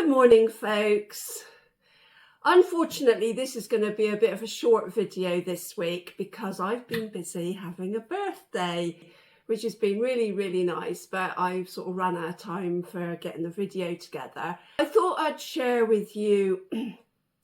morning, folks. Unfortunately, this is going to be a bit of a short video this week because I've been busy having a birthday, which has been really nice, but I've sort of run out of time for getting the video together. I thought I'd share with you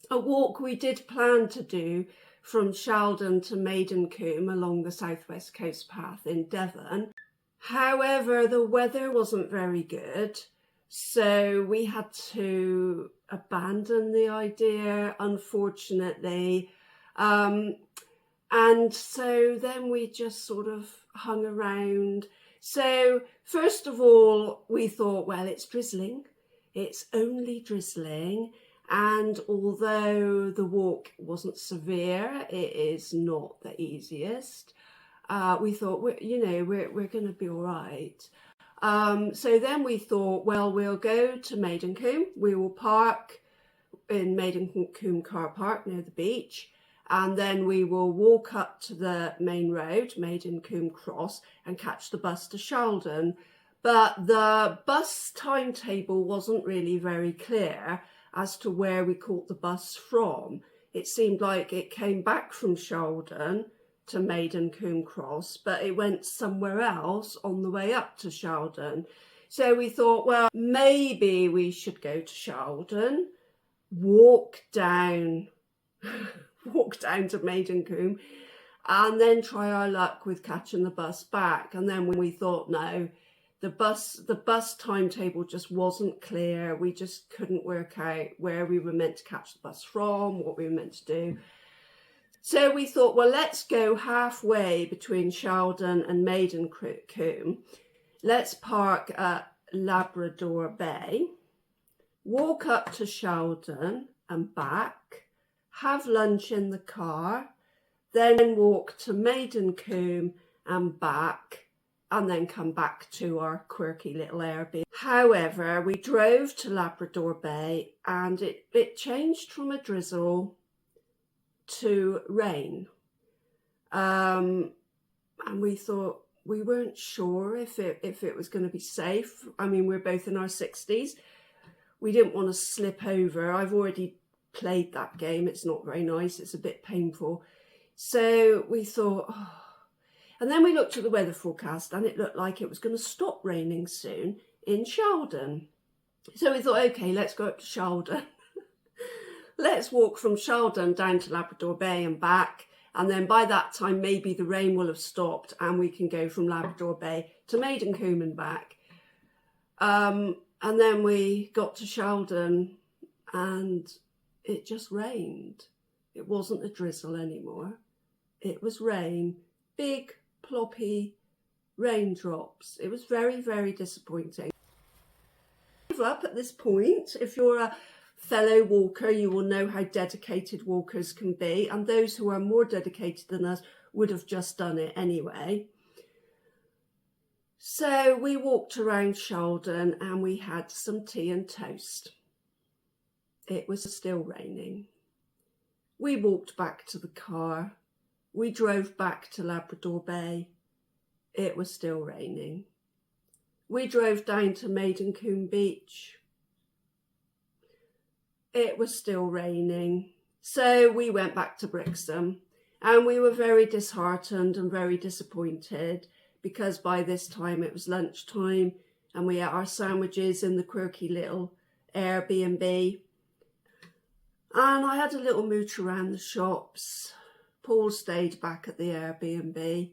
a walk we did plan to do from Sheldon to Maidencombe along the southwest coast path in Devon. However, the weather wasn't very good, so we had to abandon the idea, unfortunately. And so then we just sort of hung around. So first of all, we thought, well, it's drizzling. It's only drizzling. And although the walk wasn't severe, it is not the easiest. We thought, we're going to be all right. So then we thought, well, we'll go to Maidencombe. We will park in Maidencombe car park near the beach. And then we will walk up to the main road, Maidencombe Cross, and catch the bus to Sheldon. But the bus timetable wasn't really very clear as to where we caught the bus from. It seemed like it came back from Sheldon to Maidencombe Cross, but it went somewhere else on the way up to Sheldon. So we thought, well, maybe we should go to Sheldon, walk down to Maidencombe, and then try our luck with catching the bus back. And then we thought, no, the bus timetable just wasn't clear. We just couldn't work out where we were meant to catch the bus from, what we were meant to do. So we thought, well, let's go halfway between Sheldon and Maidencombe. Let's park at Labrador Bay, walk up to Sheldon and back, have lunch in the car, then walk to Maidencombe and back, and then come back to our quirky little Airbnb. However, we drove to Labrador Bay and it changed from a drizzle to rain. And we thought, we weren't sure if it was going to be safe. I mean, we're both in our 60s. We didn't want to slip over. I've already played that game. It's not very nice. It's a bit painful. So we thought, oh. And then we looked at the weather forecast and it looked like it was going to stop raining soon in Sheldon. So we thought, okay, let's go up to Sheldon. Let's walk from Sheldon down to Labrador Bay and back. And then by that time, maybe the rain will have stopped and we can go from Labrador Bay to Maidencombe and back. And then we got to Sheldon and it just rained. It wasn't a drizzle anymore. It was rain, big ploppy raindrops. It was very disappointing. Give up at this point. If you're a fellow walker, you will know how dedicated walkers can be, and those who are more dedicated than us would have just done it anyway. So we walked around Sheldon and we had some tea and toast. It was still raining. We walked back to the car. We drove back to Labrador Bay. It was still raining. We drove down to Maidencombe Beach. It was still raining. So we went back to Brixham and we were very disheartened and very disappointed because by this time it was lunchtime and we ate our sandwiches in the quirky little Airbnb. And I had a little mooch around the shops. Paul stayed back at the Airbnb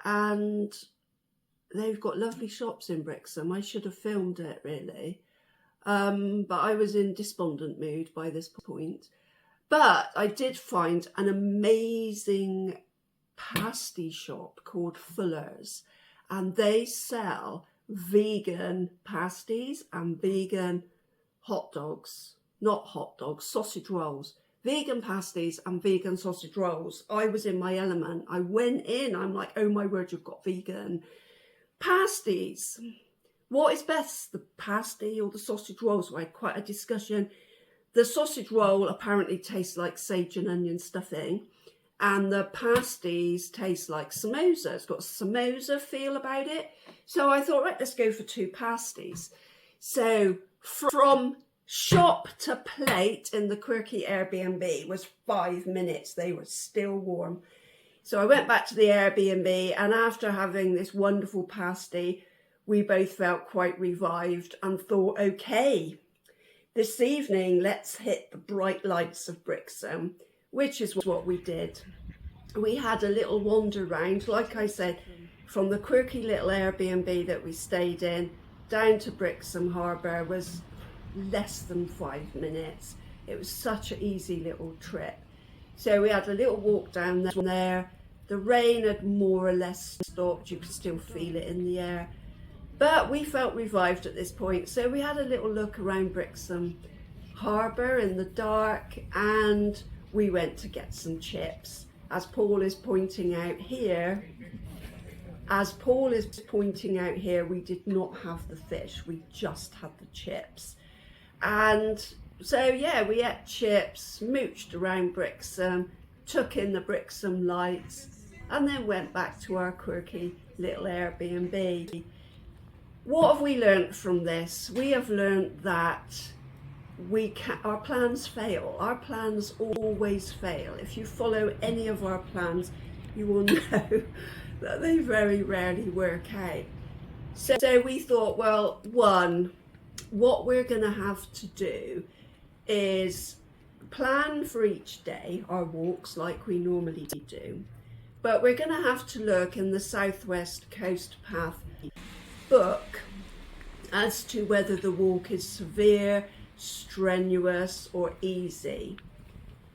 and they've got lovely shops in Brixham. I should have filmed it really. But I was in despondent mood by this point. But I did find an amazing pasty shop called Fuller's, and they sell vegan pasties and vegan hot dogs. Not hot dogs, sausage rolls. Vegan pasties and vegan sausage rolls. I was in my element. I went in, I'm like, oh my word, you've got vegan pasties. What is best, the pasty or the sausage roll? So I had quite a discussion. The sausage roll apparently tastes like sage and onion stuffing, and the pasties taste like samosa. It's got a samosa feel about it. So I thought, right, let's go for 2 pasties. So from Shop to plate in the quirky Airbnb was 5 minutes. They were still warm. So I went back to the Airbnb, and after having this wonderful pasty, we both felt quite revived and thought, okay, this evening, let's hit the bright lights of Brixham, which is what we did. We had a little wander round, like I said, from the quirky little Airbnb that we stayed in down to Brixham Harbour was less than 5 minutes. It was such an easy little trip. So we had a little walk down there. The rain had more or less stopped. You could still feel it in the air. But we felt revived at this point. So we had a little look around Brixham Harbour in the dark, and we went to get some chips. As Paul is pointing out here, we did not have the fish. We just had the chips. And so, yeah, we ate chips, mooched around Brixham, took in the Brixham lights, and then went back to our quirky little Airbnb. What have we learnt from this? We have learnt that our plans fail. Our plans always fail. If you follow any of our plans, you will know that they very rarely work out. So we thought, well, what we're going to have to do is plan for each day our walks like we normally do, but we're going to have to look in the Southwest Coast Path book as to whether the walk is severe, strenuous or easy.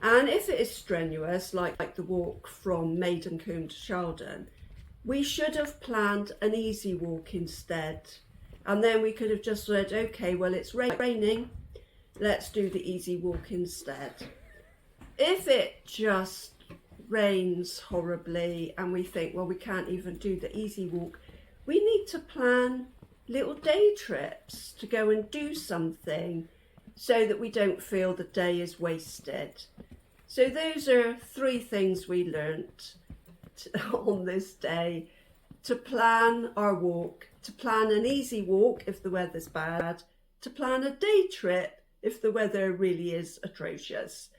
And if it is strenuous, like the walk from Maidencombe to Sheldon, we should have planned an easy walk instead. And then we could have just said, okay, well, it's raining, let's do the easy walk instead. If it just rains horribly and we think, well, we can't even do the easy walk, we need to plan little day trips to go and do something so that we don't feel the day is wasted. So those are 3 things we learnt on this day: to plan our walk, to plan an easy walk if the weather's bad, to plan a day trip if the weather really is atrocious.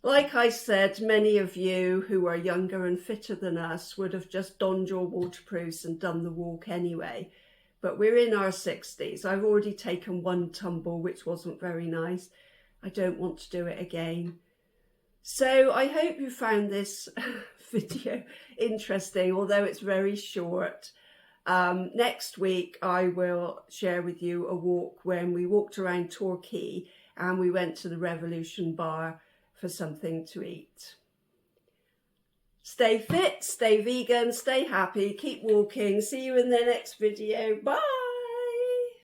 Like I said, many of you who are younger and fitter than us would have just donned your waterproofs and done the walk anyway. But we're in our 60s. I've already taken 1 tumble, which wasn't very nice. I don't want to do it again. So I hope you found this video interesting, although it's very short. Next week I will share with you a walk when we walked around Torquay and we went to the Revolution Bar for something to eat. Stay fit, stay vegan, stay happy, keep walking. See you in the next video. Bye!